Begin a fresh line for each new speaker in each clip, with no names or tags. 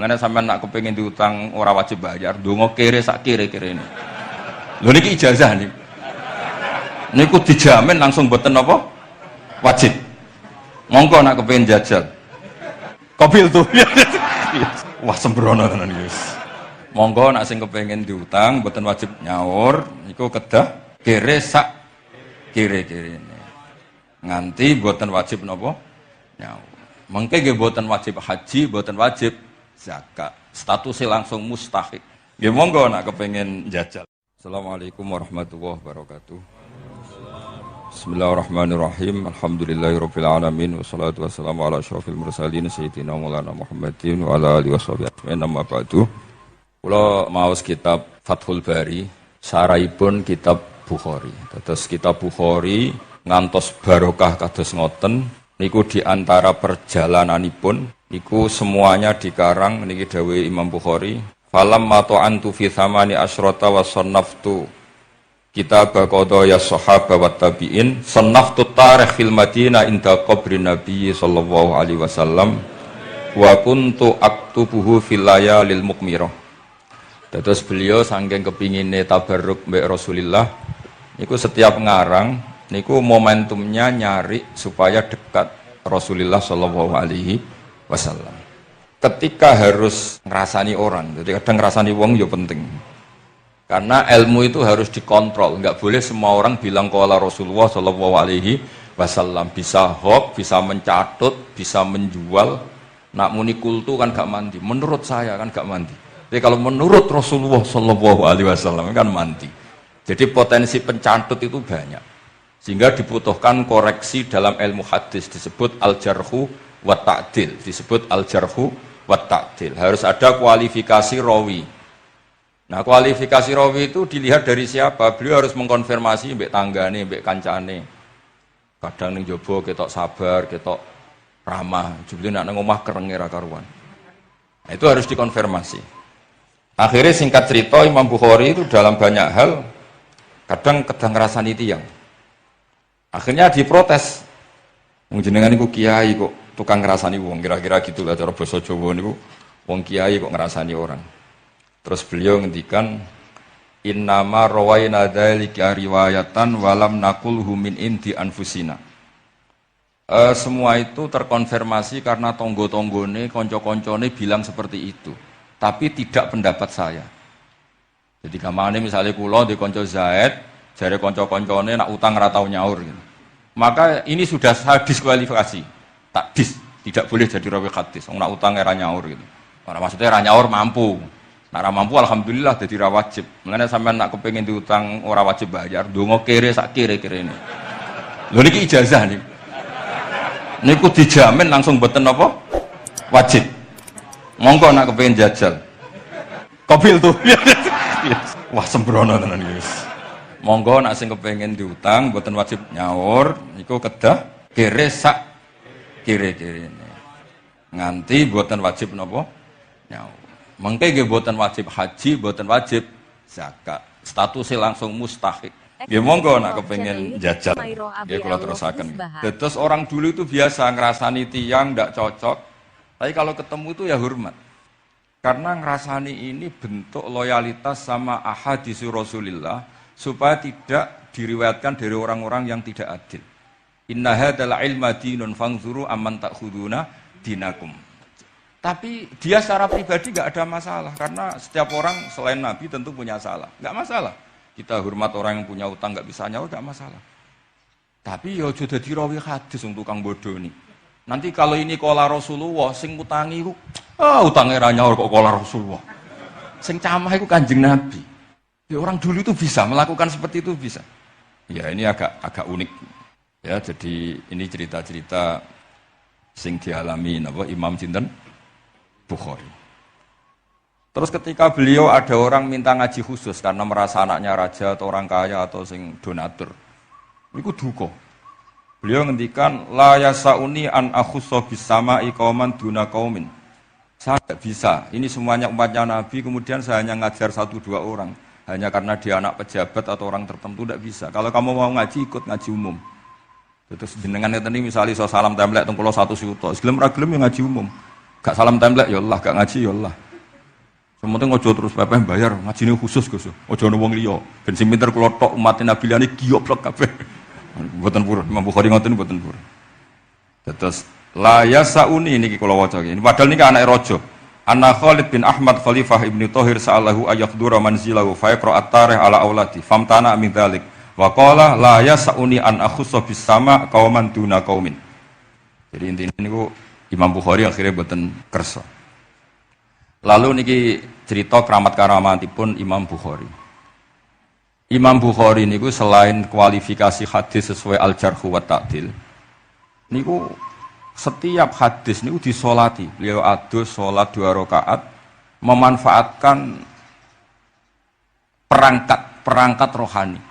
Mulane sampean nak kepengin diutang ora wajib bayar, ndonga kere sak kere-kerene. Lho niki ijazah niki. Niku dijamin langsung mboten apa? Wajib. Monggo nak kepengin jajal. Kobil tuh. Wah sembrono tenan iki. Monggo nak sing kepengin diutang mboten wajib nyaur, niku kedah kere sak kere-kerene. Nganti mboten wajib napa? Nyaur. Mengke nggih mboten wajib haji, mboten wajib zakat. Statusnya langsung mustahik. Nggih monggo nak kepengin jajal. Assalamualaikum warahmatullahi wabarakatuh. Bismillahirrahmanirrahim. Alhamdulillahirabbil alamin wassalatu wassalamu ala asyrofil mursalin sayyidina Maulana Muhammadin wa ala alihi washabihi ajmain. Amma ba'du. Kula maos kitab Fathul Bari, sarahipun kitab Bukhari. Terus kitab Bukhari ngantos barokah kados ngoten niku di antara perjalananipun niku semuanya dikarang niki dawuh Imam Bukhari. Falam mata'antu fi thamani asyrata wa sannaftu kitab qadaya sahaba wa tabi'in sannaftu tarikh fil Madinah inda qabri Nabi sallallahu alaihi wasallam wa kuntu aktubuhu fil layalil mukmirah. Terus beliau saking kepingine tabarruk mbek Rasulullah niku setiap ngarang niku momentumnya nyari supaya dekat Rasulullah sallallahu alaihi wasallam. Ketika harus ngerasani orang, jadi kadang ngerasani wong ya penting. Karena ilmu itu harus dikontrol, nggak boleh semua orang bilang qala Rasulullah sallallahu alaihi wasallam, bisa hoax, bisa mencatut, bisa menjual. Nak muni kultu kan gak mandi, menurut saya kan gak mandi. Tapi kalau menurut Rasulullah sallallahu alaihi wasallam kan mandi. Jadi potensi pencatut itu banyak. Sehingga dibutuhkan koreksi dalam ilmu hadis disebut al-jarhu wa ta'dil, disebut al-jarhu wa ta'dil. Harus ada kualifikasi rawi. Nah, kualifikasi rawi itu dilihat dari siapa? Beliau harus mengkonfirmasi mbek tanggane, mbek kancane. Kadang ning jaba ketok sabar, ketok ramah, jebule nek nang omah kerenge ra karuan. Nah, itu harus dikonfirmasi. Akhirnya singkat cerita Imam Bukhari itu dalam banyak hal kadang ngrasani tiyang. Akhirnya diprotes. Wong jenengan niku kiai kok tukang ngrasani wong, kira-kira gitulah cara basa Jawa niku. Wong kiai kok ngrasani orang. Terus beliau ngendikan innama rawaina dzalika riwayatan walam naqulhu min indi anfusina. Semua itu terkonfirmasi karena tonggo-tonggone, kanca-kancane bilang seperti itu. Tapi tidak pendapat saya. Jadi gamane misalnya kula di kanca Zaid, jare kanca-kancane nak utang ora tau nyaur gitu. Maka ini sudah saya diskualifikasi. Tidak boleh jadi rawi hadis. Wong nak utang ora nyaur gitu. Ora maksudnya ora nyaur mampu. Nek ora mampu alhamdulillah dadi ra wajib. Mulane sampean nak kepengin diutang ora wajib bayar, ndonga kere sak kere-kerene. Lho niki ijazah niki. Niku dijamin langsung mboten apa? Wajib. Monggo nak kepengin jajal. Kobil tuh. Wah sembrono tenan iki. Monggo nak sing kepengin diutang mboten wajib nyaur, niku kedah kere sak kere-kerene. Nganti mboten wajib napa? Nyaur. Mengke nggih mboten wajib haji, mboten wajib zakat. Statusnya langsung mustahik. Nggih monggo nak kepengin jajal. Nggih kula terusaken. Terus orang dulu itu biasa ngrasani tiyang ndak cocok. Tapi kalau ketemu itu ya hormat. Karena ngrasani ini bentuk loyalitas sama ahadits Rasulullah supaya tidak diriwayatkan dari orang-orang yang tidak adil. Inna hadzal ilma dinun fanzuru amman ta'khuduna dinakum. Tapi dia secara pribadi nggak ada masalah karena setiap orang selain Nabi tentu punya salah, nggak masalah. Kita hormat orang yang punya utang nggak bisa nyaur nggak masalah. Tapi ya sudah dirawi hadis untuk tukang bodoh nih. Nanti kalau ini qala Rasulullah sing utangi ku, utangnya ra nyaur kok qala Rasulullah. Sing camah iku Kanjeng Nabi. Ya, orang dulu itu bisa melakukan seperti itu bisa. Ya ini agak unik. Ya jadi ini cerita-cerita sing dialami napa Imam Sinten Bukhari. Terus ketika beliau ada orang minta ngaji khusus karena merasa anaknya raja atau orang kaya atau sing donatur, itu duka. Beliau ngendikan la yasauni an akhussa bisama'i qauman duna qaumin. Saya tidak bisa. Ini semuanya umatnya Nabi, kemudian saya hanya ngajar 1-2 orang hanya karena dia anak pejabat atau orang tertentu, tidak bisa. Kalau kamu mau ngaji ikut ngaji umum. Terus jenengan ngeten iki misale iso salam templek teng kula 100 yuta. Gelem ra gelem ya ngaji umum. Gak salam template ya Allah, gak ngaji ya Allah. Sementing ojo terus pepe bayar, ngajine khusus Gus. Ojo ono wong liya. Ben sing pinter kula tok umat Nabi liyane giyoblok kabeh. Mboten purun, Imam Bukhari ngoten mboten purun. Terus la yasauni niki kula waca iki. Padahal niki anake raja. Anna Khalid bin Ahmad Khalifah Ibnu Thahir sa'alahu ayaqdura manzilahu fa yaqra at-tarikh ala auladi famtana min dzalik. Wa qala la yasauni an akhussa bis sama qauman duna qaumin. Jadi intinya niku Imam Bukhari akhirnya mboten kersa. Lalu niki cerita keramat-keramatipun Imam Bukhari. Imam Bukhari niku selain kualifikasi hadis sesuai al-jarh wa ta'dil, niku setiap hadis niku disolati. Beliau adus sholat 2 rakaat, memanfaatkan perangkat rohani.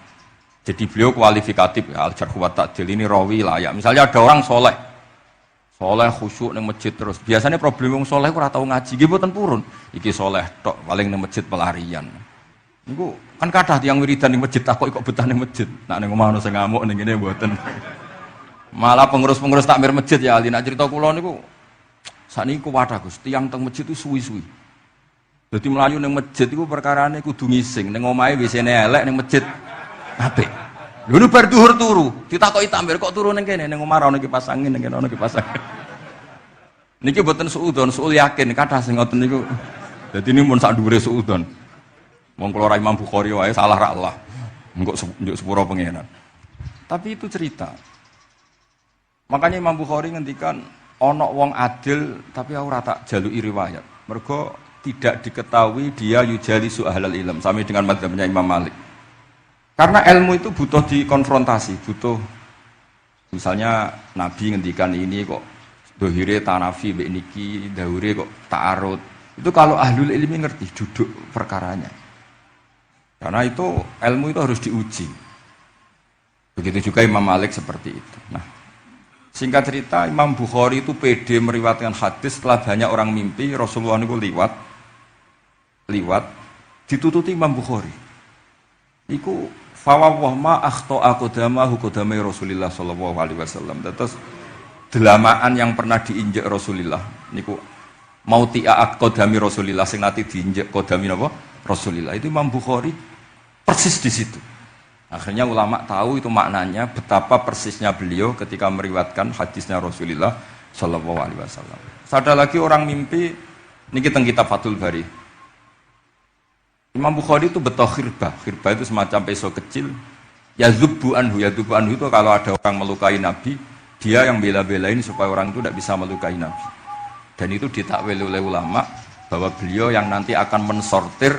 Jadi beliau kualifikatif ya, al-jarh wa ta'dil ini rawi layak. Misalnya ada orang soleh khusyuk nang masjid terus. Biasanya problem wong soleh ora tau ngaji, nggih mboten purun. Iki soleh tok paling nang masjid pelarian. Niku kan kathah tiyang wiridan ning masjid takok kok betah ning masjid. Nek ning omah ono sing ngamuk ning kene mboten. Malah pengurus-pengurus takmir masjid ya ali nak cerita kula niku sakniki kuwadah Gus, tiyang teng masjid itu suwi-suwi. Dadi mlayu ning masjid iku perkarane kudu ngising, ning omahe WC-ne elek ning masjid apik. Lho bar dhuwur turu, ditakoki takmir kok turu ning kene ning omah ora ono kipas angin ning kene ono kipas angin. Niki mboten suudzon, suul yakin kathah sing ngoten niku. Dadi ini mun sak dhuwure suudzon. Wong kula Imam Bukhari wae salah ra Allah. Engko njuk sepuro pengenan. Tapi itu cerita. Makanya Imam Bukhari ngendikan ana wong adil tapi ora tak jaluki riwayat. Mergo tidak diketahui dia yujalisu ahlal ilm sama dengan mazhabnya Imam Malik. Karena ilmu itu butuh dikonfrontasi, butuh misalnya Nabi ngendikan ini kok dohire tanafi mbek niki, dahure kok ta'arud. Itu kalau ahlul ilmi ngerti duduk perkaranya. Karena itu ilmu itu harus diuji. Begitu juga Imam Malik seperti itu. Nah, singkat cerita Imam Bukhari itu pede meriwayatkan hadis setelah banyak orang mimpi Rasulullah itu liwat ditututi Imam Bukhari. Iku fawwah ma akhta'a qadamahu qadamai Rasulullah sallallahu alaihi wasallam. Terus delamaan yang pernah diinjek Rasulullah niku mauti'a qadami Rasulullah sing nate diinjek qadami napa Rasulullah. Itu Imam Bukhari persis di situ. Akhirnya ulama tahu itu maknanya betapa persisnya beliau ketika meriwayatkan hadisnya Rasulullah sallallahu alaihi wasallam. Ada lagi orang mimpi niki teng kitab Fathul Bari. Imam Bukhari itu betul khirbah itu semacam pisau kecil. Yadzubu anhu itu kalau ada orang melukai Nabi, dia yang bela-belain supaya orang itu tidak bisa melukai Nabi. Dan itu ditakwil oleh ulama bahwa beliau yang nanti akan mensortir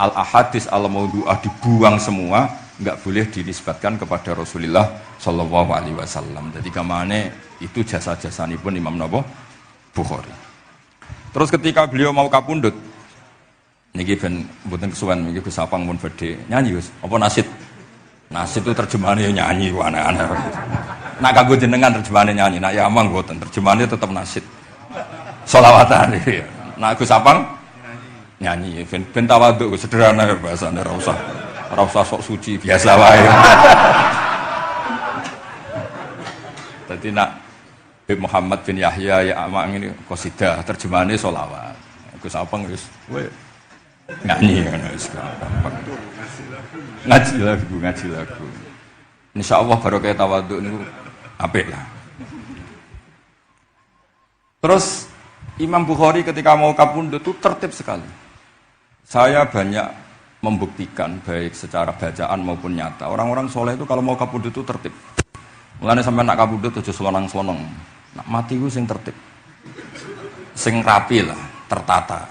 al-ahadis al-maudu'ah, dibuang semua, nggak boleh dinisbatkan kepada Rasulullah sallallahu alaihi wasallam. Jadi kamane itu jasa-jasa pun Imam Bukhari. Terus ketika beliau mau kapundhut, niki ben mboten kesuwen niki Gus Sapang mun badhe nyanyi Gus. Apa nasid? Nasid itu terjemahannya nyanyi aneh-aneh. Nak kanggo jenengan terjemahannya nyanyi, nak ya amang mboten terjemahannya tetap nasid. Sholawatan iki. Nak Gus Sapang nyanyi ben tawadhu sederhana bahasane ora usah sok suci biasa wae. Dadi nak Muhammad bin Yahya ya amang ini qasidah terjemahannya sholawat. Gus Sapang wis nyanyi ngaji lagu insyaallah barokah tawadhu niku apik lah. Terus Imam Bukhari ketika mau kapundhut itu tertib sekali. Saya banyak membuktikan baik secara bacaan maupun nyata orang-orang soleh itu kalau mau kapundhut itu tertib. Mulane sampai nak kapundhut aja selonang-selonong. Nak mati ku sing tertib, sing rapi lah, tertata.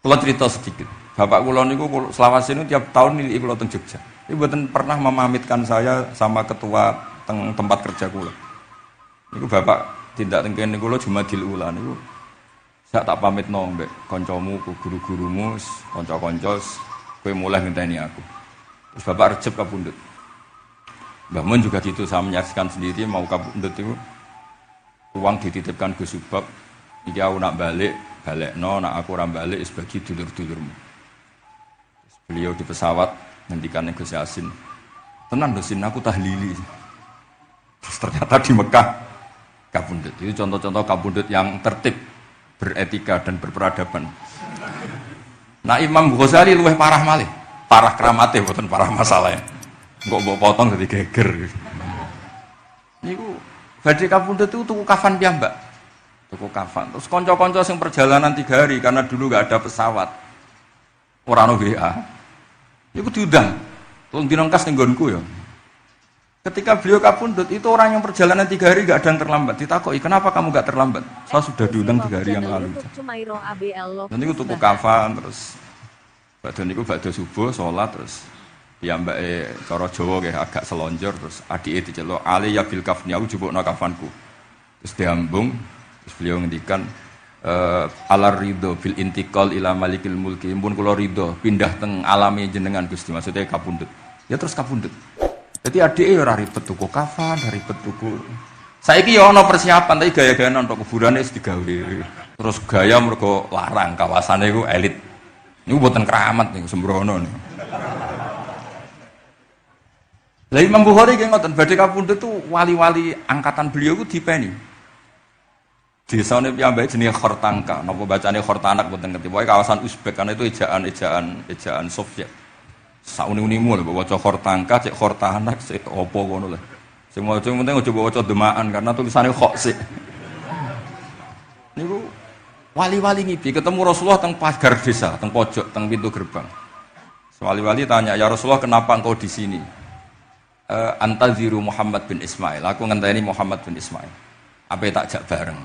Kalau cerita sedikit, bapak kula niku selawase niku tiap tahun nilai kula teng Jogja. Ibu mboten pernah memamitkan saya sama ketua tempat kerja kula. Niku bapak tindak teng kene kula Jumadil Ula niku. Saya tak pamitno mbek kancamu, guru-gurumu, kanca-kanca kowe mulai ngenteni aku. Terus bapak Recep kapundhut. Mbah Mun juga gitu, saya menyaksikan sendiri mau kapundhut itu uang dititipkan Gus Subab. Iki aku nak balekno, nak aku ora balik bagi dulur-dulurmu. Beliau di pesawat ngendikan Gus Yasin, tenan dosin aku tahlili. Terus ternyata di Mekah kapundhut. Itu contoh-contoh kapundhut yang tertib. beretika dan berperadaban. Nah Imam Ghazali luwih parah malih, parah kramate mboten parah masalahnya. Engko mbok potong dadi geger. Niku badhe kapundhut itu tuku kafan piyambak. Tuku kafan. Terus kanca-kanca sing perjalanan 3 hari karena dulu enggak ada pesawat. Ora ono WA. Niku diundang. Tolong dinongkas ning nggonku ya. Ketika beliau kapundhut itu orang yang perjalanan 3 hari enggak ada yang terlambat. Ditakoki, "Kenapa kamu enggak terlambat?" "Saya sudah diundang 3 hari yang lalu." Nanti niku tuku kafan terus badhe subuh salat terus piyambake cara Jawa nggih agak selonjor terus adike diceluk, "Ali ya bil kafni, aku jupukno kafanku." Terus diambung, terus beliau ngendikan alar ridho bil intiqal ila malikil mulki, pun kula ridho pindah teng alame jenengan Gusti, maksudnya kapundhut. Ya terus kapundhut. Jadi adike ora ribet tuku kafan, ora ribet tuku. Saiki ya ana persiapan tapi gaya-gayane untuk kuburane wis digawe. Terus gaya mergo larang kawasane iku elit. Niku mboten keramat niku sembrono niku. Lah Imam Bukhari nggih ngoten, badhe kapundhut tuh wali-wali angkatan beliau ku dipeni. Desane piyambake jenenge Khortangka, napa bacane Khortanak mboten ngerti. Pokoke kawasan Uzbek kan itu ejaan Soviet. Sauni-unimu lho waca Khortangka, cek Khortanak, cek opo ngono lho. Sing maca penting aja waca demaan karena tulisane khok sik. Niku wali-wali ngipi ketemu Rasulullah teng pagar desa, teng pojok, teng pintu gerbang. Wali-wali tanya, "Ya Rasulullah, kenapa engkau di sini?" "Antaziru Muhammad bin Ismail." Aku ngenteni Muhammad bin Ismail. Apa tak jak bareng.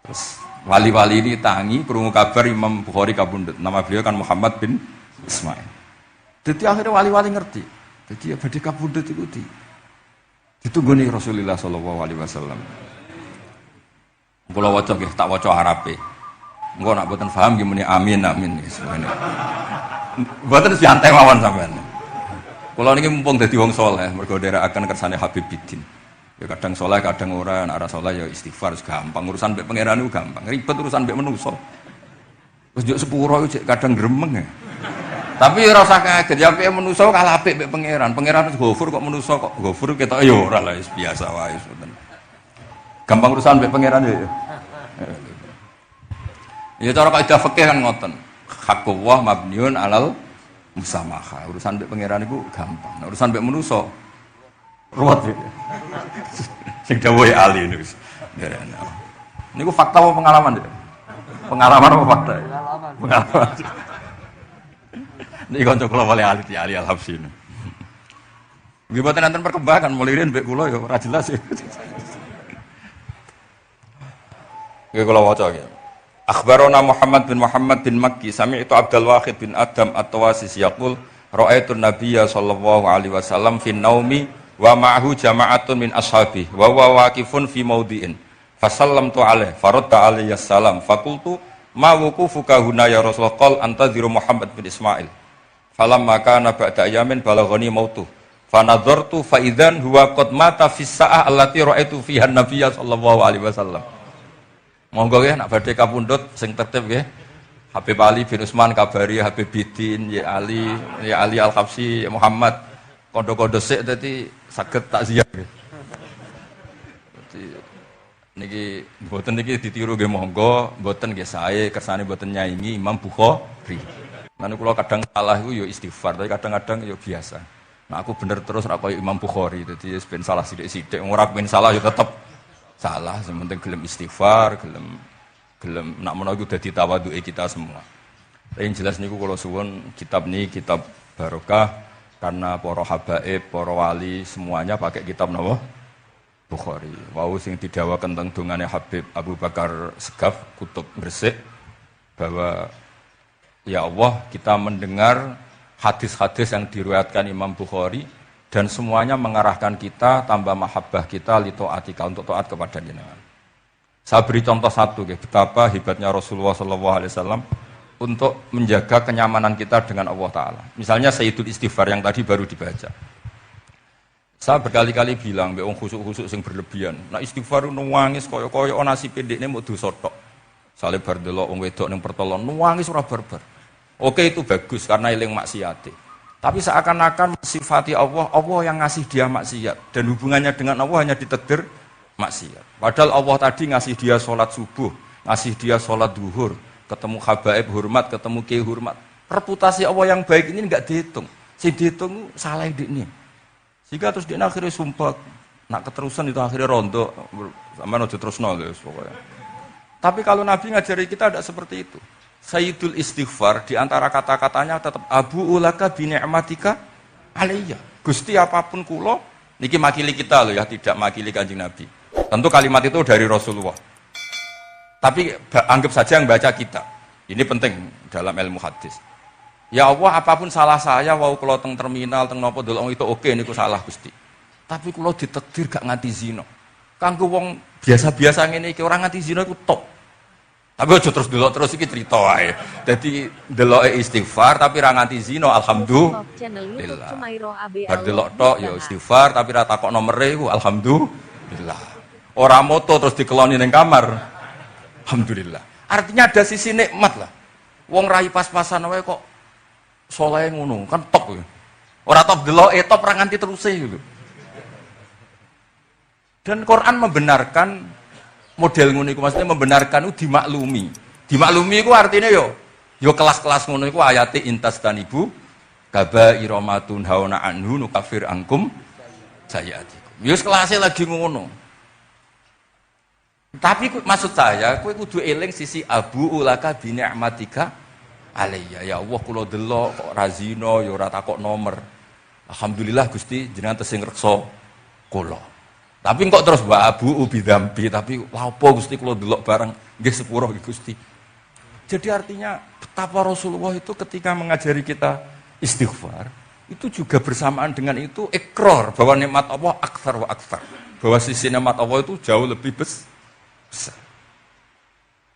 Terus wali-wali ini tangi krungu kabar Imam Bukhari kapundhut. Nama beliau kan Muhammad bin Ismail. Jadi akhirnya wali-wali ngerti. Jadi ya badhe kapundhut iku ditunggoni Rasulullah sallallahu alaihi wasallam. Kula waca nggih, tak waca Arabe. Engko nek mboten paham nggih muni amin amin wis ngene. Mboten santai mawon sampean. Kula niki mumpung dadi wong saleh, mergo nderekaken kersane Habib Bidin. Ya kadang saleh, kadang ora, nek ora saleh ya istighfar gampang. Urusan mbek pangeran niku gampang. Ribet urusan mbek manusa. Wis njuk sepuro iku kadang gremeng ya. Tapi ora usah kaget, ya apike manusa kalah apik mbek pangeran. Pangeran wis Ghafur kok manusa kok Ghafur ketok ya ora lah wis biasa wae ngoten. Gampang urusan mbek pangeran ya. Ya cara kaidah fikih kan ngoten. Haqqullah mabniun alal musamaha. Urusan mbek pangeran iku gampang. Nah, urusan mbek manusa ruwet ya. Sing dawuhe ahli niku. Niku fakta apa pengalaman ya? Pengalaman apa fakta? Pengalaman. Niki kanca kula wali ahli Ali Al-Habsyi. Nggih boten enten perkembangan mulai riyen mbek kula ya ora jelas ya. Nggih kula waca nggih. Akhbarana Muhammad bin Makki sami'tu Abdul Wahid bin Adam At-Tawasis yaqul ra'aitu an-nabiyya sallallahu alaihi wasallam fi naumi wa ma'ahu jama'atun min ashabi wa huwa waqifun fi mawdi'in fasallamtu alaihi faradda alayhi assalam faqultu ma wuqufuka huna ya Rasulullah qal antaziru Muhammad bin Ismail falamma kana ba'da ayamin balaghani mautu fanadhartu fa idzan huwa qad mata fi sa'ah allati ra'aitu fiha an-nabiyya sallallahu alaihi wasallam. Monggo nggih nak badhe kapundhut sing tertib nggih. Habib Ali bin Utsman kabari Habib Bidin ya Ali Al-Habsyi Muhammad kondo-kondo sik dadi saged takziah nggih. Dadi niki mboten niki ditiru nggih monggo, mboten nggih sae kersane mboten nyaingi Imam Bukhari. Lan kula kadang salah iku ya istighfar, tapi kadang-kadang ya biasa. Nah aku bener terus ra koyo Imam Bukhari, dadi ben salah sithik-sithik, ora ben salah ya tetep salah, sementing gelem istighfar, gelem nak menawa iku dadi tawadhuke kita semua. Yang jelas niku kula suwun kitab ini kitab barokah karena para habaib, para wali semuanya pakai kitab napa? Bukhari. Wau sing didhawaken teng dongane Habib Abu Bakar Segaf Kutub Gresik bahwa ya Allah kita mendengar hadis-hadis yang diriwayatkan Imam Bukhari dan semuanya mengarahkan kita tambah mahabbah kita li taatika untuk taat kepada jenengan. Saya beri contoh satu betapa hebatnya Rasulullah SAW untuk menjaga kenyamanan kita dengan Allah Ta'ala. Misalnya Sayyidul Istighfar yang tadi baru dibaca. Saya berkali-kali bilang mbek wong khusuk-khusuk sing berlebihan. Nah istighfar nuwangis kaya-kaya ana nasi pendekne mau dosa tok. Sale bar delok wong wedok ning pertolon nuwangis ora barbar. Oke itu bagus karena eling maksiate. Tapi seakan-akan sifati Allah yang ngasih dia maksiat dan hubungannya dengan Allah hanya ditakdir maksiat. Padahal Allah tadi ngasih dia sholat subuh, ngasih dia sholat duhur, ketemu habaib hormat, ketemu kiai hormat. Reputasi Allah yang baik ini enggak dihitung. Si dihitung salah ini. Sehingga terus dia akhirnya sumpah, nak keterusan itu akhirnya rontok, sama aja terus nol pokoknya. Tapi kalau Nabi ngajari kita tidak seperti itu. Sayyidul istighfar di antara kata-katanya tetap Abu ulaka bi ni'matika alayya. Gusti apapun kulo, niki makili kita loh ya, tidak makili Kanjeng Nabi. Tentu kalimat itu dari Rasulullah. Tapi anggap saja yang baca kita. Ini penting dalam ilmu hadis. Ya Allah, apapun salah saya, wau kulo teng terminal, teng nopo dolong itu oke, niku salah Gusti. Tapi kulo ditakdir gak nganti zina. Kanggo wong biasa-biasa ngene iki orang nganti zina iku top. Tapi aja terus delok terus iki cerita wae. Dadi deloke istighfar tapi ra nganti zina, alhamdulillah. Bar delok tok ya istighfar tapi ra takok nomere iku alhamdulillah. Ora moto terus dikeloni ning kamar. Alhamdulillah. Artinya ada sisi nikmat lah. Wong rai pas-pasan wae kok saleh ngono, kan top ya. Ora top deloke, top ra nganti teruse gitu. Dan Quran membenarkan model ngono iku, maksudnya membenarkan itu dimaklumi. Dimaklumi iku artinya yo kelas-kelas ngono iku ayate intas tanibu kabaira matun hauna anhu nukafir angkum sayatikum. Yo kelasé lagi ngono. Tapi maksud saya kowe kudu eling sisi abu ulaka bi ni'matika alayya. Ya Allah kula delok kok ra zina ya ora takok nomor. Alhamdulillah Gusti jenengan tesih ngreksa kula. Tapi kok terus wa abu ubi dzambi, tapi lha apa Gusti kula delok bareng nggih sepuro Gusti. Jadi artinya betapa Rasulullah itu ketika mengajari kita istighfar, itu juga bersamaan dengan itu ikrar bahwa nikmat Allah aktsar wa aktsar. Bahwa sisi nikmat Allah itu jauh lebih besar.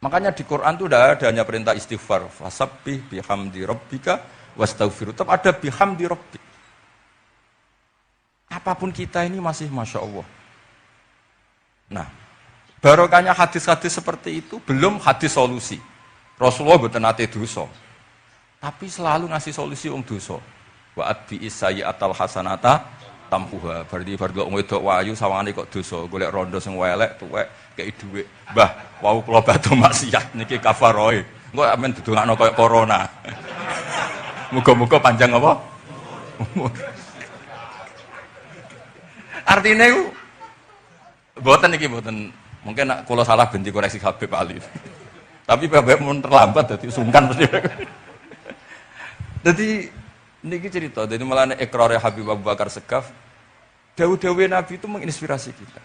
Makanya di Quran itu tidak ada hanya perintah istighfar, fasabbih bihamdi rabbika wastaghfir. Tetap ada bihamdi rabbik. Apapun kita ini masih masya Allah. Nah, barokahnya hadis-hadis seperti itu belum hadis solusi. Rasulullah mboten nate dosa. Tapi selalu ngasih solusi wong dosa. Wa atbi sayyi'atal hasanata tampuha. Berarti bar delok wedok wayu sawangane kok dosa, golek rondo sing welek tuwek kei dhuwit. Mbah, wau kula badhe maksiat niki kafaroe. Engko amen didongakno kaya corona. Muga-muga panjang apa? Artinya itu mboten iki mboten mungkin nak kula salah ben dikoreksi Habib Ali. Tapi Habib mun terlambat dadi sungkan mesti. Dadi niki cerita, dadi malah ikrare Habib Abu Bakar Segaf, dawuh-dawuh Nabi itu menginspirasi kita.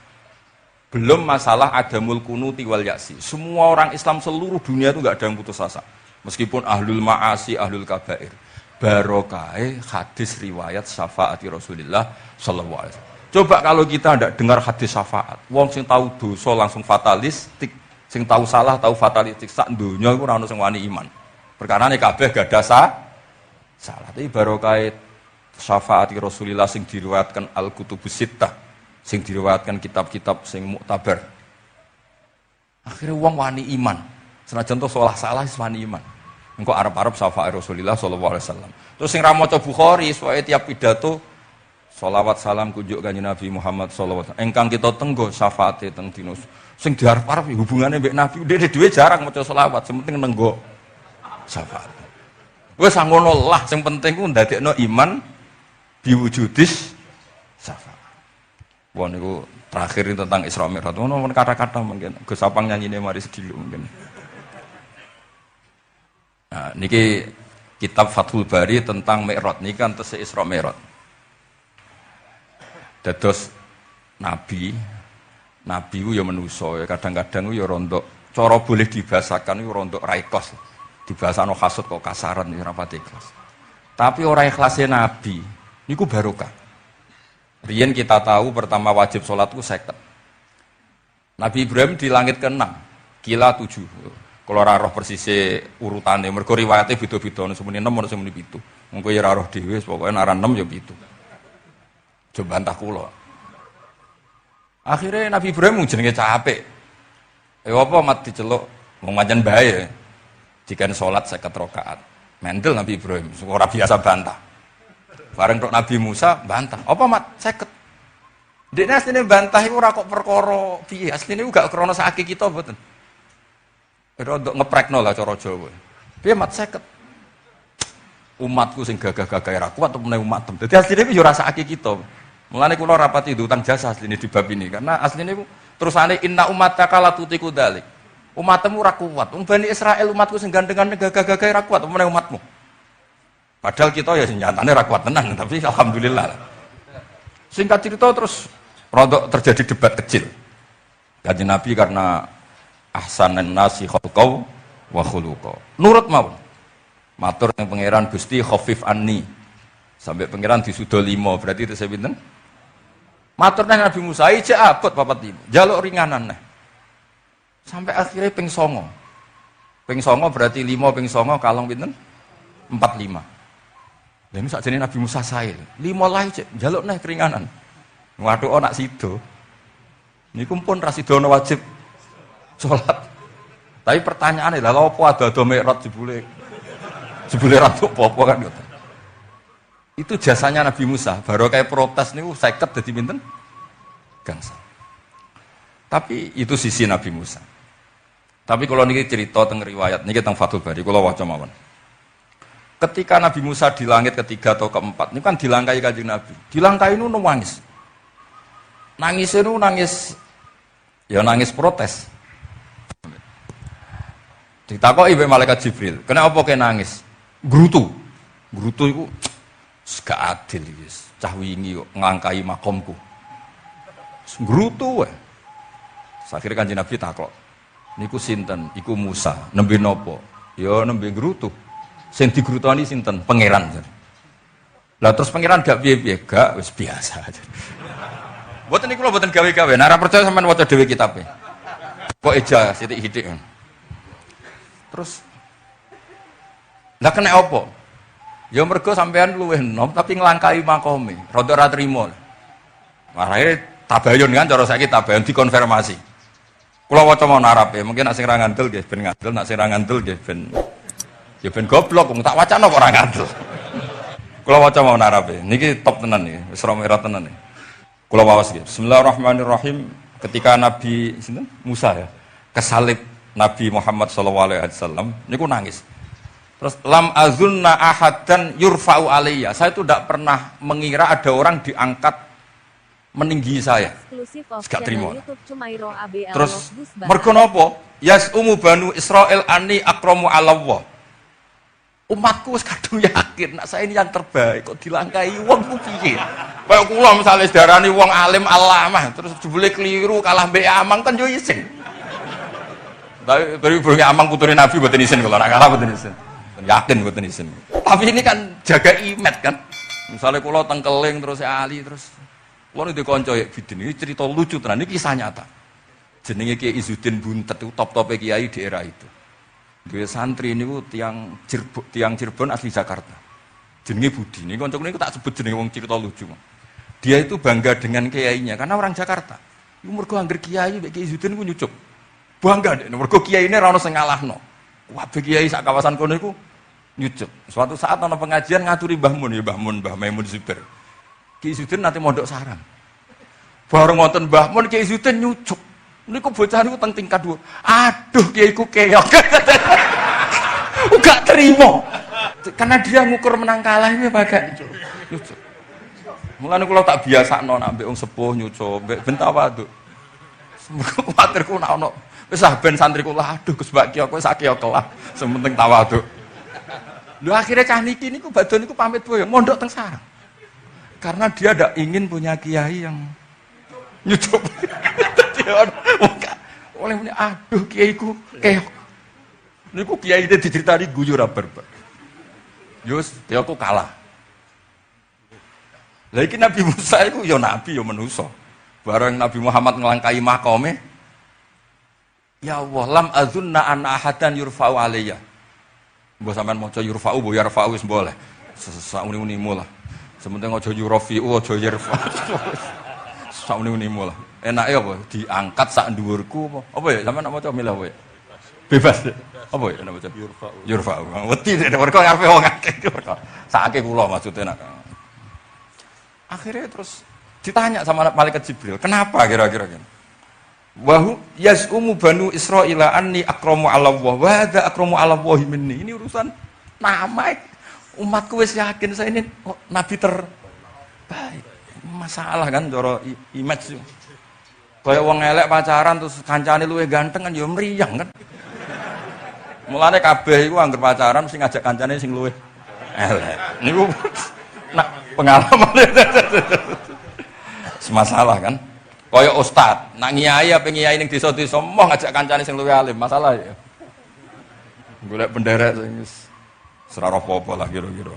Belum masalah adamul kunuti wal ya'si. Semua orang Islam seluruh dunia itu enggak ada yang putus asa. Meskipun ahlul ma'asi, ahlul kabair. Barokai hadis riwayat syafaati Rasulullah sallallahu alaihi wasallam. Coba kalau kita tidak dengar hadis syafaat, wong sing tahu dosa langsung fatalistik, sing tahu salah tahu fatalistik, sak donya iku ora ono sing wani iman. Perkarane kabeh gadah salah. Tapi barokah syafaati Rasulullah sing diriwayatkan Al-Kutubus Sittah, sing diriwayatkan kitab-kitab sing muktabar. Akhirnya wong wani iman. Senajan to salah wis wani iman. Engko arep-arep syafaat Rasulullah sallallahu alaihi wasallam. Terus sing ra maca Bukhari, soalnya tiap pidato sholawat salam kunjuk kanjeng Nabi Muhammad sallallahu alaihi wasallam. Engkang kita tenggo syafaate teng dina sing diarep-arep hubungane mbek Nabi. Dhewe jarang maca sholawat, sing penting nenggo syafaat. Wis ngono lah, sing penting ku ndadekno iman biwujudis syafaat. Wah niku terakhir ini tentang Isra Mi'raj. Ono kata-kata mungkin Gus Sapang nyanyine mari sedilo mungkin. Nah, niki kitab Fathul Bari tentang Mi'raj niki kan tesih Isra Mi'raj. Dados nabi ku ya manusa ya kadang-kadang ku ya rondok cara boleh dibahasakan ku rondok ra ikhlas. Dibahasano hasud kok kasaran ya ora pati ikhlas. Tapi ora ikhlase nabi niku barokah. Riyen kita tahu pertama wajib salat ku 50. Nabi Ibrahim di langit ke-6, kila 7. Kalau ora roh persise urutane mergo riwayate beda-beda ono sing muni 6 ono sing muni 7. Mengko ya ora roh dhewe pokoke nek 6 ya 7. Coba bantah kula. Akhirnya Nabi Ibrahim jenenge capek. Apa mat diceluk wong pancen bae. Jika salat 50 rakaat. Mendel Nabi Ibrahim, ora biasa bantah. Bareng tok Nabi Musa bantah. Apa mat 50? Dekne asline bantah iku ora kok perkara piye. Asline iku gak krana sakake kita mboten. Rodok ngeprekno lah cara Jawa. Piye mat 50. Umatku sing gagah-gagah ra kuat temene umat. Dadi asline iku yo rasake kita. Mulane kula rapati utang jasa asline di bab ini karena asline iku terusane inna ummataka la tutiku dzalik. Umatmu ra kuat. Wong Bani Israil umatku sing gandengan gagah-gagah ra kuat temene umatmu. Padahal kita ya nyatane ra kuat tenan, tapi alhamdulillah. Singkat cerita terus rodok terjadi debat kecil. Kanjeng Nabi karena ahsanan nasi khalqau wa khuluqa. Nurut mau. Matur yang pangeran Gusti khafif anni. Sampai pangeran disudo 5, berarti itu saya pinten? Matur nang Nabi Musa iki abot 45. Jaluk ringanan neh. Sampai akhirnya ping 9. Ping 9 berarti 5 ping 9 kalong pinten? 45. Lha ini sakjane Nabi Musa sae. 5 lah cek jaluk neh keringanan. Waduh nak sido. Niku pun ra sidono wajib salat. Tapi pertanyaane lha apa ada mikrot jebule ra apa-apa kan gitu. Itu jasanya Nabi Musa. Baru kayak protes niku 50 dadi pinten? Gangsal. Tapi itu sisi Nabi Musa. Tapi kalau niki cerita teng riwayat niki teng Fathul Bari kula waca mawon. Ketika Nabi Musa di langit ketiga atau keempat, ini kan dilangkai Kanjeng Nabi. Dilangkai itu nangis. Nangis itu nangis protes. Ditakoki mbek malaikat Jibril, "Kenapa kowe nangis?" Grutu iku gak adil iki. Cah wingi kok nglangkai makomku. Grutu wae. Akhire Kanjeng Nabi takok, "Niku sinten?" "Iku Musa." "Nembe napa?" "Ya nembe grutu." Sing digrutoni sinten? Pangeran. Lah terus pangeran gak piye-piye, gak wis biasa aja. Mboten niku lho mboten gawe-gawe. Nek ora percaya sampean waca dhewe kitabe. Kok eja sithik-sithik. Terus lah kena apa? Ya mergo sampean luwih enom tapi nglangkai makome. Rada ora trimo. Marahe tabayun kan cara saiki tabayun dikonfirmasi. Kula waca mau narape, mungkin nek sing ra ngandel nggih ben ngandel, nek sing ra ngandel nggih ben ya ben goblok wong tak wacana kok ora ngandel. Kula waca mau narape. Niki top tenan niki, wis ra tenan niki. Kula waos nggih. Bismillahirrahmanirrahim. Ketika Nabi sinten? Musa ya, kesalib Nabi Muhammad sallallahu alaihi wasallam niku nangis. Terus lam azunna ahadan yurfa'u alayya. Saya itu tidak pernah mengira ada orang diangkat meninggi saya. Gak terima. Terus mergo napa? Yasumu banu Israil anni akramu ala Allah. Umatku wis kadung yakin nek saya ini yang terbaik kok dilangkai wong ku piye. Kaya kula misale darani wong alim alamah terus jebule keliru kalah mbek amang kan yo isin. Tapi beri amang putune Nabi mboten isin kula nek kalah mboten isin. Yakin mboten isin. Tapi ini kan jaga imet kan. Misalnya kula tengkeling terus ali terus kula ndek kanca ya bidin iki cerita lucu tenan iki kisah nyata. Jenenge Kiai Izzuddin Buntet itu top-tope kiai di era itu. Dua santri niku tiang Cirebon asli Jakarta. Jenenge Budi. Niku kanca niku tak sebut jenenge wong cerita lucu. Dia itu bangga dengan kiainya karena orang Jakarta. Iku mergo anggere kiai mek Kiai Izzuddin ku nyucuk. Bangga dek mergo kiyaine ra ono sing ngalahno. Kabeh kiai sak kawasan kono iku nyucuk. Suatu saat ana pengajian ngaturi Mbah Mun ya Mbah Maimun Zubair. Kiai Izzuddin nate mondok sarang. Bareng wonten Mbah Mun Kiai Izzuddin nyucuk. Niku bocah niku teng tingkat 2. Aduh kiaiku keok. Enggak terima. Karena dia ngukur menang kalah ini bagai nyucuk. Mulane kula tak biasakno nek mbek wong sepuh nyucuk, mbek ben tawadhu. Kuwatirku nek ono wis ben santri kula aduh Gus Baki kowe sak keok lah. Sementing tawadhu. Lho akhirnya cah niki niku badhe niku pamit wae mondok teng sarang. Karena dia ndak ingin punya kiai yang nyucuk. Oleh punya aduh kiaiku keok. Niku kiai itu diceritani guyu ra berber. Yus, keokku kalah. Lah iki Nabi Musa iku ya nabi ya manusa. Bareng Nabi Muhammad nglangkai makome. Ya Allah, lam azunna an ahadan yurfa'u alayya. Mbok sampean maca yurfa'u bo yarfa'u wis boleh. Sauni-unimu lah. Sementing aja yurafi'u aja yarfa'u. Sauni-unimu lah. Enake apa? Diangkat sak dhuwurku apa? Apa ya sampean nak maca milah wae. Bebas. Apa ya nak maca? Yurfa'u. Wedi nek mergo ngarepe wong akeh. Sakake kula maksudnya nak. Akhirnya terus ditanya sama malaikat Jibril, kenapa kira-kira gitu? Wahu yaz'umu banu Israila anni akramu 'ala Allah wa hadza akramu 'ala Allah minni. Ini urusan nama umatku wis yakin saya ini nabi terbaik. Masalah kan cara image. Kayak wong elek pacaran terus kancane luwih ganteng kan ya mriyang kan. Mulane kabeh iku anggere pacaran mesti ngajak kancane sing luwih elek. Niku nak pengalaman. Masalah kan. Kaya ustad, nak ngiyai apa ngiyai ning desa-desa moh ngajak kancane sing luwih alim, masalah ya. Golek penderek sing wis ora apa-apa lah kira-kira.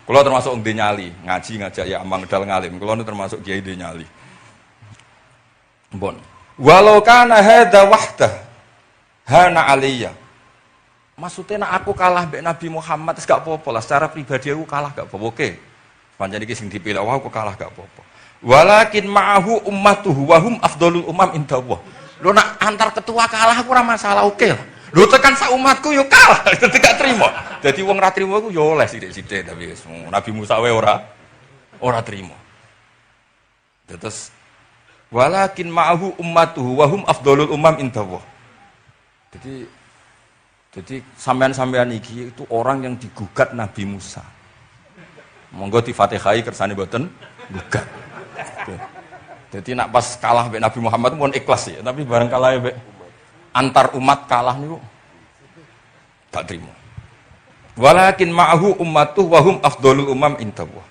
Kula termasuk ndek nyali, ngaji ngajak ya amang dal ngalim. Kula niku termasuk kiai ndek nyali. Mbon. Walau kana hadza wahdah hana aliyya. Maksudnya nak aku kalah mbek Nabi Muhammad wis gak apa-apa lah, secara pribadi aku kalah gak apa-apa. Oke. Pancen iki sing dipilih wae aku kalah gak apa-apa. Walakin ma'ahu ummatuhu wa hum afdhalul umam indallah. Lho nak antar ketua kalah aku ora masalah, oke lah. Lho tekan sak umatku yo kalah, dadi gak trimo. Dadi wong ra trimo iku yo oleh sithik-sithik tapi Nabi Musa wae ora trimo. Terus walakin ma'ahu ummatuhu wa hum afdhalul umam indallah. Jadi sampean-sampean iki itu orang yang digugat Nabi Musa. Monggo difatihai kersane mboten gugat. Jadi nak pas kalah mbek Nabi Muhammad pun ikhlas ya, tapi bareng kalah mbek antar umat kalah niku gak trimo. Walakin ma'ahu ummatuh wa hum afdhalul umam indallah.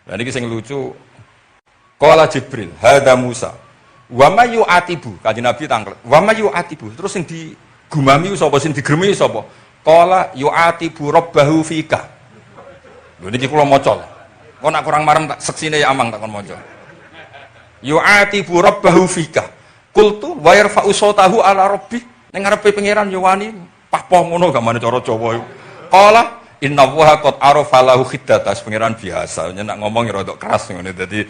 Lah niki sing lucu. Qala Jibril, hadza Musa. Wa may yu'atibu, kanjeng Nabi tanglet. Wa may yu'atibu. Terus sing digumami sapa, sing digremi sapa? Qala yu'atibu rabbahu fika. Lho niki kula maca. Kok nak kurang marem tak seksine ya amang tak kon maca. Yu'atibu rabbahu fika. Qultu wa yarfa'u sautahu ala rabbi. Ning ngarepe pangeran yo wani pahpoh ngono gamane cara Jawa iku. Qala inna waha qad arafa lahu khiddatas. Pangeran biasa nyenak ngomong rada keras ngene dadi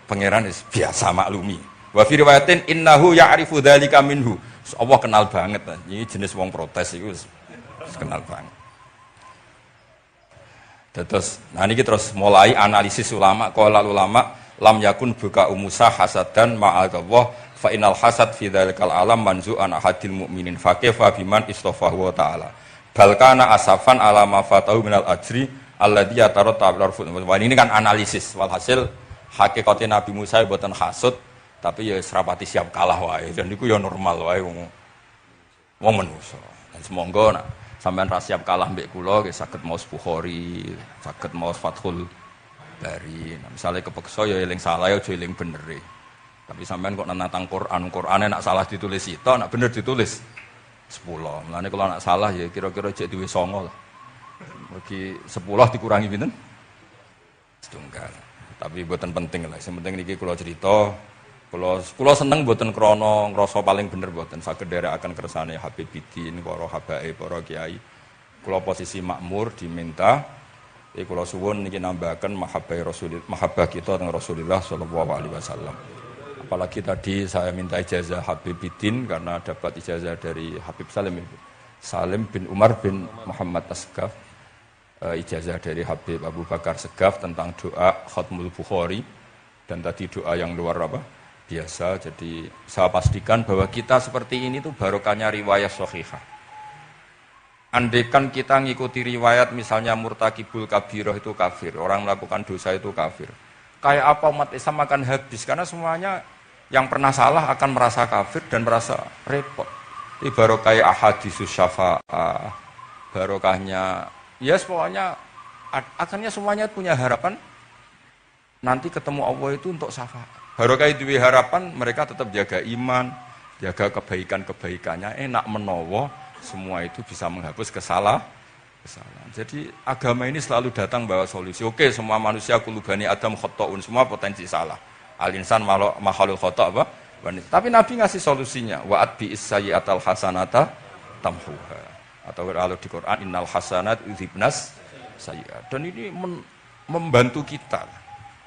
pangeran is biasa maklumi. Wa fi riwayatin innahu ya'rifu dzalika minhu. Allah kenal banget. Ini jenis wong protes iku kenal banget. Terus, nah ini terus mulai analisis ulama. Qala ulama lam yakun buka Musa hasadan ma'adallah fa innal hasad fi dzalikal alam manzu'an ahadil mu'minin fa kaifa biman istafahu wa ta'ala bal kana asafan ala ma fatahu minal ajri alladhi yataratta bil arfud. Ini kan analisis walhasil hakikate Nabi Musa mboten hasud tapi ya serapati siap kalah wae dan niku ya normal wae wong manusa. Dan semoga sampean ra siap kalah mbek kula nggih saged maos Bukhari, saged maos Fathul Bari. Nah, misalnya kepeksa ya eling salah ya aja eling bener. Tapi sampean kok nantang Qur'ane nak salah ditulis itu, nak bener ditulis 10. Mulane kalau nak salah ya kira-kira jek duwe 9 lah. Bagi 10 dikurangi pinten? Setunggal. Tapi mboten penting lah. Sing penting niki kula cerita, kula seneng mboten krana ngrasa paling bener mboten saged nderekaken kersane Habib Bidin, para habaib, para kiai. Kula posisi makmur diminta kula suwun niki nambahaken mahabbah kita dengan Rasulullah sallallahu alaihi wasallam. Apalagi tadi saya minta ijazah Habib Bidin karena dapat ijazah dari Habib Salim bin Umar bin Muhammad Asgaf. Ijazah dari Habib Abu Bakar Segaf tentang doa Khatmul Bukhari dan tadi doa yang luar biasa. Jadi saya pastikan bahwa kita seperti ini tuh barokahnya riwayat sahihah. Andaikan kita ngikuti riwayat misalnya murtakibul kabirah itu kafir, orang melakukan dosa itu kafir. Kayak apa umat Islam akan habis karena semuanya yang pernah salah akan merasa kafir dan merasa repot. Ini barokah ahadisus syafa'ah, barokahnya yes pokoknya akhirnya semuanya punya harapan nanti ketemu Allah itu untuk syafaat. Barokah itu harapan mereka tetap jaga iman, jaga kebaikan-kebaikannya, enak menowo, semua itu bisa menghapus kesalahan. Jadi agama ini selalu datang bawa solusi. Oke, semua manusia kulubani adam khotoun, semua potensi salah. Al-insan makhluk khoto apa? Tapi Nabi ngasih solusinya. Wa'at bi isayyatal hasanata tamhuha. Atau kalau di Quran innal hasanat yudhibnas sayyi'at. Dan ini membantu kita,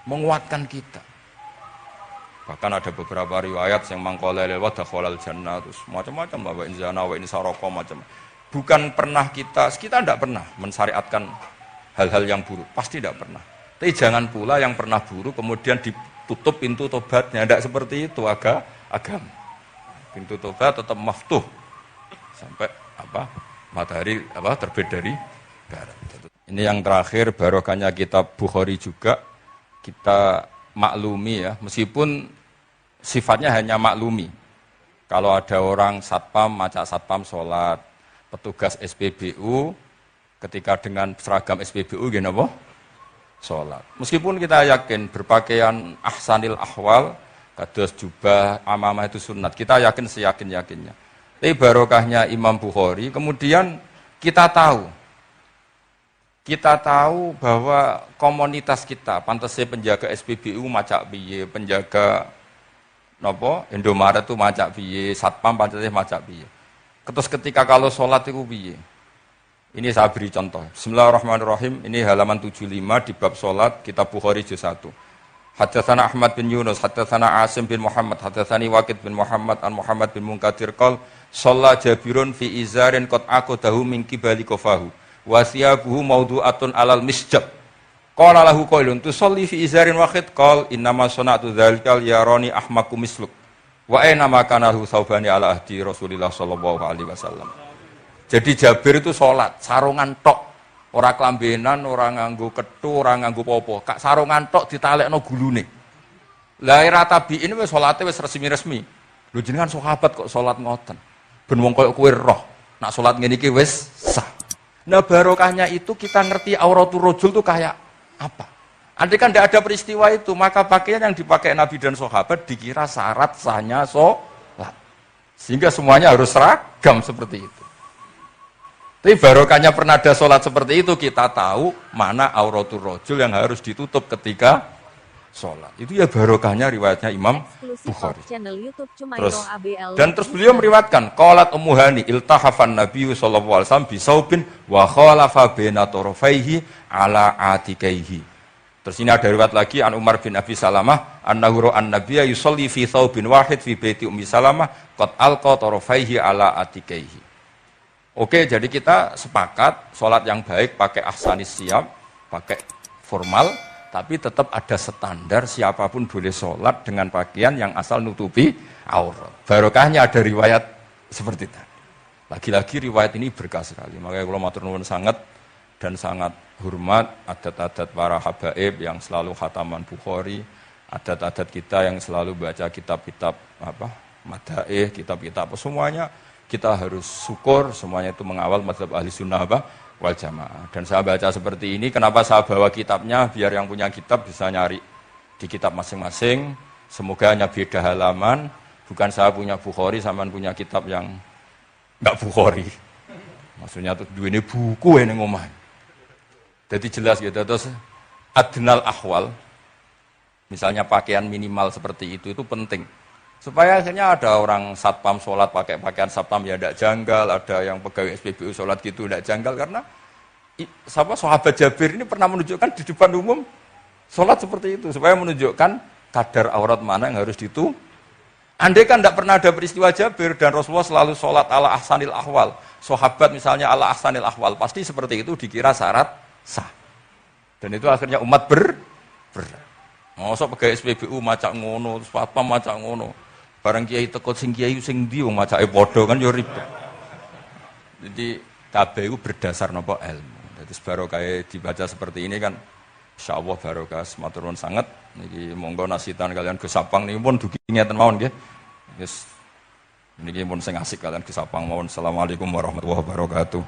menguatkan kita. Bahkan ada beberapa riwayat yang mangqala lil wadkhulal jannah terus macam-macam bahwa inzana wa insaraka macam. Bukan pernah kita tidak pernah mensyariatkan hal-hal yang buruk, pasti tidak pernah. Tapi jangan pula yang pernah buruk kemudian ditutup pintu tobatnya, tidak seperti itu agama. pintu tobat tetap maftuh sampai matahari terbit dari barat. Ini yang terakhir barokahnya kitab Bukhari juga kita maklumi ya, meskipun sifatnya hanya maklumi. Kalau ada orang satpam, maca satpam sholat, petugas SPBU ketika dengan seragam SPBU gini apa? Sholat. Meskipun kita yakin berpakaian ahsanil ahwal, kados jubah, amamah itu sunat, kita yakin seyakin-yakinnya. Tapi barokahnya Imam Bukhari, kemudian kita tahu bahwa komunitas kita, pantasnya penjaga SPBU macak piye, penjaga Indomaret itu macak piye, satpam pantasnya macak piye. Terus ketika kalau sholat itu piye? Ini saya beri contoh. Bismillahirrahmanirrahim. Ini halaman 75 di bab sholat kitab Bukhari juz 1. Haddatsana Ahmad bin Yunus, haddatsana Asim bin Muhammad, haddatsani Waqid bin Muhammad an Muhammad bin Munkadir qol shalla Jabirun fi izarin qad aqadahu min qibali qafahu wa thiyabuhu mawdu'atun alal misjab. Qala lahu qailun tusalli fi izarin wahid qal innama sana'tu dzalikal yarani ahmaku misluk. Wa aina ma kana lahu saubani ala ahdi Rasulillah sallallahu alaihi wasallam. Jadi Jabir itu sholat, sarungan tok. Orang kelambenan, orang nganggo kethu, orang nganggo popo. Kak sarungan tok ditalekno gulune. Lah era tabi'in wis salate wis resmi-resmi. Lho jenengan sahabat kok sholat ngoten. Ben wong koyo kowe roh, nak sholat ngene iki wis sah. Nah barokahnya itu kita ngerti auratul rajul itu kayak apa. Andai kan tidak ada peristiwa itu, maka pakaian yang dipakai Nabi dan sahabat dikira syarat sahnya sholat. Sehingga semuanya harus seragam seperti itu. Tapi barokahnya pernah ada sholat seperti itu, kita tahu mana auratul rajul yang harus ditutup ketika sholat. Itu ya barokahnya riwayatnya Imam Bukhari. Terus beliau meriwayatkan, qalat Ummu Hani iltahafan Nabi sallallahu alaihi wasallam bisaubin wa khalafa baina tarafaihi ala atikaihi. Terus ini ada riwayat lagi an Umar bin Abi Salamah annahu an nabiyya yusalli fi thawbin wahid fi baiti Ummi Salamah qad alqa tarafaihi ala atikaihi. Oke, jadi kita sepakat sholat yang baik pakai ahsanis siap, pakai formal, tapi tetap ada standar siapapun boleh sholat dengan pakaian yang asal nutupi aurat. Barokahnya ada riwayat seperti tadi. Lagi-lagi riwayat ini berkah sekali. Makanya kalau matur nuwun sangat dan sangat hormat adat-adat para habaib yang selalu khataman Bukhari, adat-adat kita yang selalu baca kitab-kitab madaih, kitab-kitab semuanya. Kita harus syukur semuanya itu mengawal mazhab ahli sunnah wal jamaah. Dan saya baca seperti ini, kenapa saya bawa kitabnya, biar yang punya kitab bisa nyari di kitab masing-masing. Semoga hanya beda halaman, bukan saya punya Bukhari, sampean punya kitab yang enggak Bukhari. Maksudnya tuh dua ini buku ini ngomong. Jadi jelas gitu, terus adnal ahwal, misalnya pakaian minimal seperti itu penting. Supaya akhirnya ada orang satpam sholat pakai pakaian satpam ya tidak janggal, ada yang pegawai SPBU sholat gitu tidak janggal, karena sahabat Jabir ini pernah menunjukkan di depan umum sholat seperti itu, supaya menunjukkan kadar aurat mana yang harus ditu. Andai kan tidak pernah ada peristiwa Jabir dan Rasulullah selalu sholat ala ahsanil ahwal, sahabat misalnya ala ahsanil ahwal, pasti seperti itu dikira syarat sah. Dan itu akhirnya umat Mosok pegawai SPBU macak ngono, satpam macak ngono. Barang kiai teko sing kiai sing ndi wong macake padha kan ya ribet. Jadi kabeh iku berdasar napa ilmu. Dadi barokah dibaca seperti ini kan insyaallah barokah matur nuwun sanget. Niki monggo nasitan kalian Gus Sapang niki pun dugi ngeten mawon nggih. Wis niki pun sing asik kalian Gus Sapang mawon. Assalamualaikum warahmatullahi wabarakatuh.